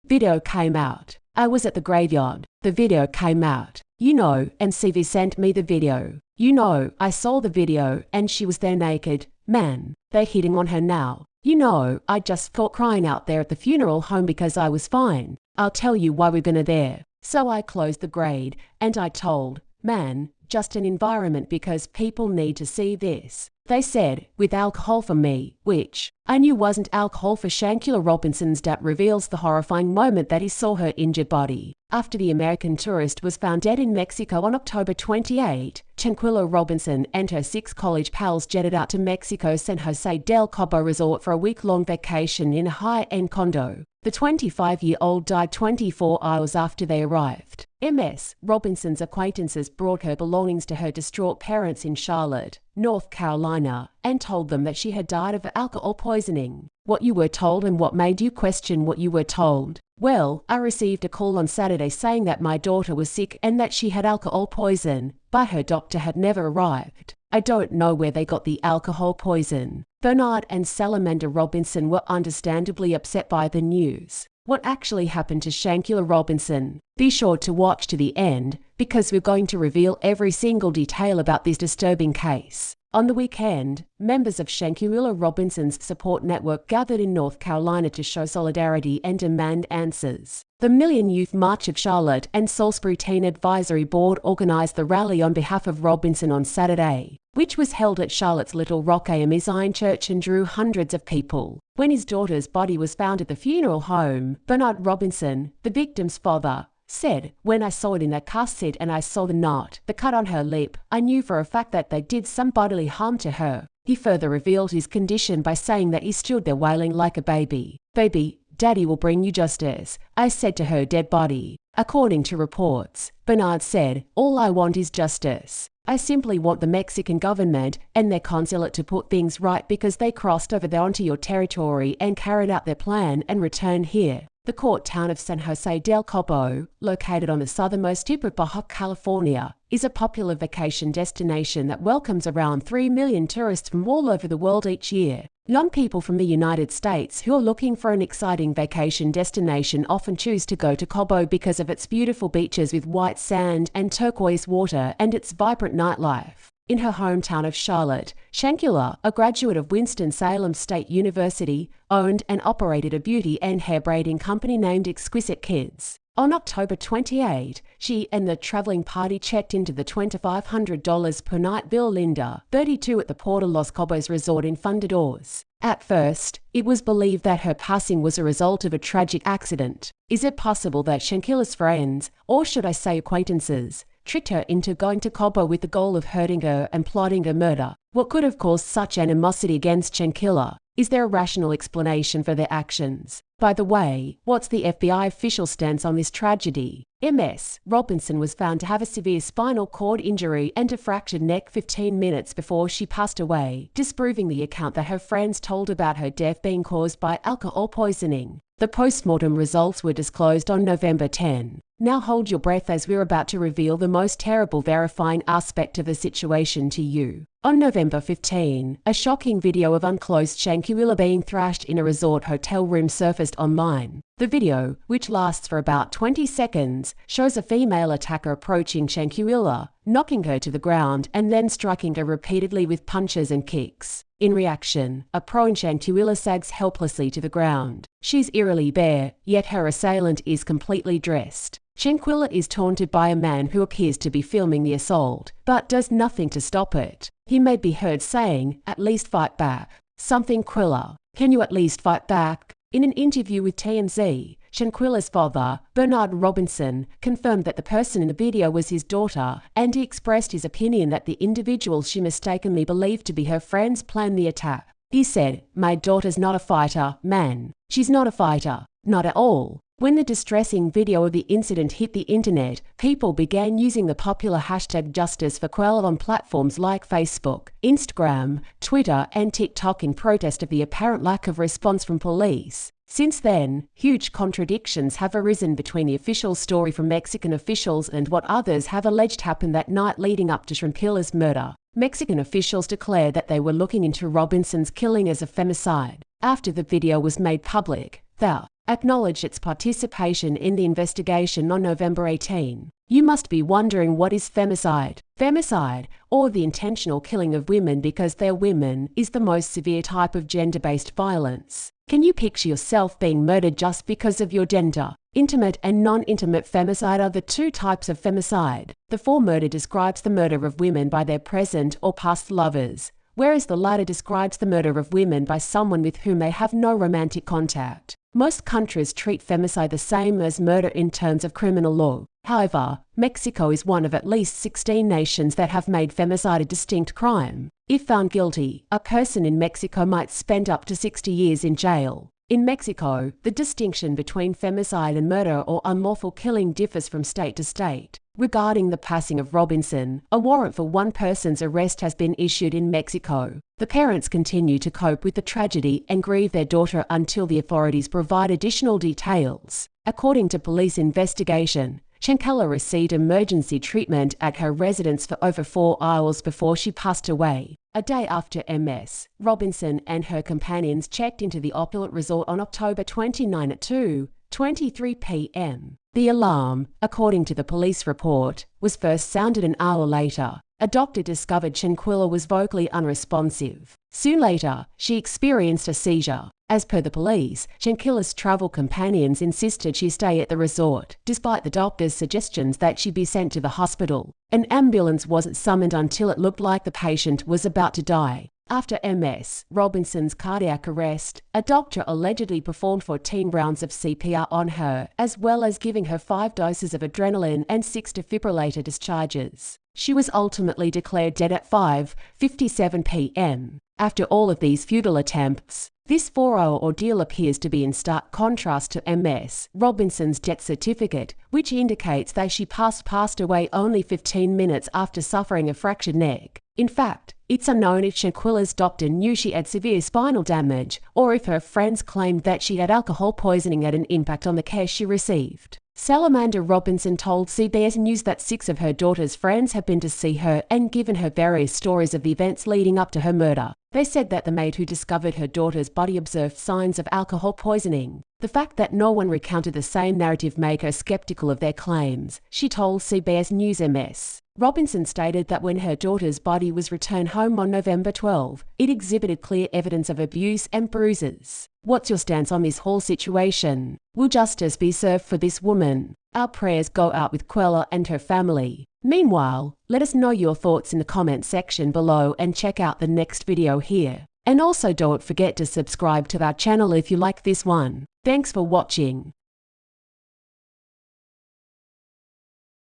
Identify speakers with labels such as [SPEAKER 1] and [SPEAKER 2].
[SPEAKER 1] Video came out. I was at the graveyard. The video came out. And CV sent me the video. I saw the video and she was there naked. Man, they're hitting on her now. I just felt crying out there at the funeral home because I was fine. I'll tell you why we're gonna there. So I closed the grade and I told, man, just an environment because people need to see this. They said, with alcohol for me, which I knew wasn't alcohol for Shanquella Robinson's dad reveals the horrifying moment that he saw her injured body. After the American tourist was found dead in Mexico on October 28, Shanquella Robinson and her 6 college pals jetted out to Mexico's San Jose del Cabo resort for a week-long vacation in a high-end condo. The 25-year-old died 24 hours after they arrived. Ms. Robinson's acquaintances brought her belongings to her distraught parents in Charlotte, North Carolina, and told them that she had died of alcohol poisoning. What you were told and what made you question what you were told? Well, I received a call on Saturday saying that my daughter was sick and that she had alcohol poison, but her doctor had never arrived. I don't know where they got the alcohol poison. Bernard and Salamander Robinson were understandably upset by the news. What actually happened to Shanquella Robinson? Be sure to watch to the end, because we're going to reveal every single detail about this disturbing case. On the weekend, members of Shanquella Robinson's support network gathered in North Carolina to show solidarity and demand answers. The Million Youth March of Charlotte and Salisbury Teen Advisory Board organized the rally on behalf of Robinson on Saturday, which was held at Charlotte's Little Rock AME Zion Church and drew hundreds of people. When his daughter's body was found at the funeral home, Bernard Robinson, the victim's father, said, when I saw it in that car seat and I saw the cut on her lip, I knew for a fact that they did some bodily harm to her. He further revealed his condition by saying that he stood there wailing like a baby. Baby, Daddy will bring you justice, I said to her dead body. According to reports, Bernard said, all I want is justice. I simply want the Mexican government and their consulate to put things right because they crossed over there onto your territory and carried out their plan and returned here. The court town of San Jose del Cabo, located on the southernmost tip of Baja California, is a popular vacation destination that welcomes around 3 million tourists from all over the world each year. Young people from the United States who are looking for an exciting vacation destination often choose to go to Cabo because of its beautiful beaches with white sand and turquoise water and its vibrant nightlife. In her hometown of Charlotte, Shanquella, a graduate of Winston-Salem State University, owned and operated a beauty and hair braiding company named Exquisite Kids. On October 28, she and the traveling party checked into the $2,500 per night Villa Linda, 32 at the Port of Los Cabos resort in Fundadores. At first, it was believed that her passing was a result of a tragic accident. Is it possible that Shanquella's friends, or should I say acquaintances, tricked her into going to Cabo with the goal of hurting her and plotting a murder? What could have caused such animosity against Shanquella? Is there a rational explanation for their actions? By the way, what's the FBI official stance on this tragedy? Ms. Robinson was found to have a severe spinal cord injury and a fractured neck 15 minutes before she passed away, disproving the account that her friends told about her death being caused by alcohol poisoning. The postmortem results were disclosed on November 10. Now hold your breath as we're about to reveal the most terrible verifying aspect of the situation to you. On November 15, a shocking video of unclothed Shanquella being thrashed in a resort hotel room surfaced online. The video, which lasts for about 20 seconds, shows a female attacker approaching Shanquella, knocking her to the ground and then striking her repeatedly with punches and kicks. In reaction, a prone Shanquella sags helplessly to the ground. She's eerily bare, yet her assailant is completely dressed. Shanquella is taunted by a man who appears to be filming the assault, but does nothing to stop it. He may be heard saying, "At least fight back." Something Quilla. Can you at least fight back? In an interview with TMZ, Shanquella's father, Bernard Robinson, confirmed that the person in the video was his daughter, and he expressed his opinion that the individual she mistakenly believed to be her friends planned the attack. He said, "My daughter's not a fighter, man. She's not a fighter. Not at all." When the distressing video of the incident hit the internet, people began using the popular hashtag #JusticeForQuella on platforms like Facebook, Instagram, Twitter, and TikTok in protest of the apparent lack of response from police. Since then, huge contradictions have arisen between the official story from Mexican officials and what others have alleged happened that night leading up to Shanquella's murder. Mexican officials declared that they were looking into Robinson's killing as a femicide. After the video was made public, the acknowledged its participation in the investigation on November 18. You must be wondering, what is femicide? Femicide, or the intentional killing of women because they're women, is the most severe type of gender-based violence. Can you picture yourself being murdered just because of your gender? Intimate and non-intimate femicide are the two types of femicide. The former murder describes the murder of women by their present or past lovers, whereas the latter describes the murder of women by someone with whom they have no romantic contact. Most countries treat femicide the same as murder in terms of criminal law. However, Mexico is one of at least 16 nations that have made femicide a distinct crime. If found guilty, a person in Mexico might spend up to 60 years in jail. In Mexico, the distinction between femicide and murder or unlawful killing differs from state to state. Regarding the passing of Robinson, a warrant for one person's arrest has been issued in Mexico. The parents continue to cope with the tragedy and grieve their daughter until the authorities provide additional details. According to police investigation, Shanquella received emergency treatment at her residence for over 4 hours before she passed away. A day after MS, Robinson and her companions checked into the opulent resort on October 29 at 2:23 p.m. The alarm, according to the police report, was first sounded an hour later. A doctor discovered Shanquella was vocally unresponsive. Soon later, she experienced a seizure. As per the police, Shanquella's travel companions insisted she stay at the resort, despite the doctor's suggestions that she be sent to the hospital. An ambulance wasn't summoned until it looked like the patient was about to die. After MS, Robinson's cardiac arrest, a doctor allegedly performed 14 rounds of CPR on her, as well as giving her 5 doses of adrenaline and 6 defibrillator discharges. She was ultimately declared dead at 5:57 p.m. After all of these futile attempts, this 4-hour ordeal appears to be in stark contrast to MS, Robinson's death certificate, which indicates that she passed away only 15 minutes after suffering a fractured neck. In fact, it's unknown if Shanquella's doctor knew she had severe spinal damage, or if her friends claimed that she had alcohol poisoning had an impact on the care she received. Salamander Robinson told CBS News that 6 of her daughter's friends had been to see her and given her various stories of the events leading up to her murder. They said that the maid who discovered her daughter's body observed signs of alcohol poisoning. The fact that no one recounted the same narrative made her skeptical of their claims, she told CBS News MS. Robinson stated that when her daughter's body was returned home on November 12, it exhibited clear evidence of abuse and bruises. What's your stance on this whole situation? Will justice be served for this woman? Our prayers go out with Quella and her family. Meanwhile, let us know your thoughts in the comment section below and check out the next video here. And also don't forget to subscribe to our channel if you like this one. Thanks for watching.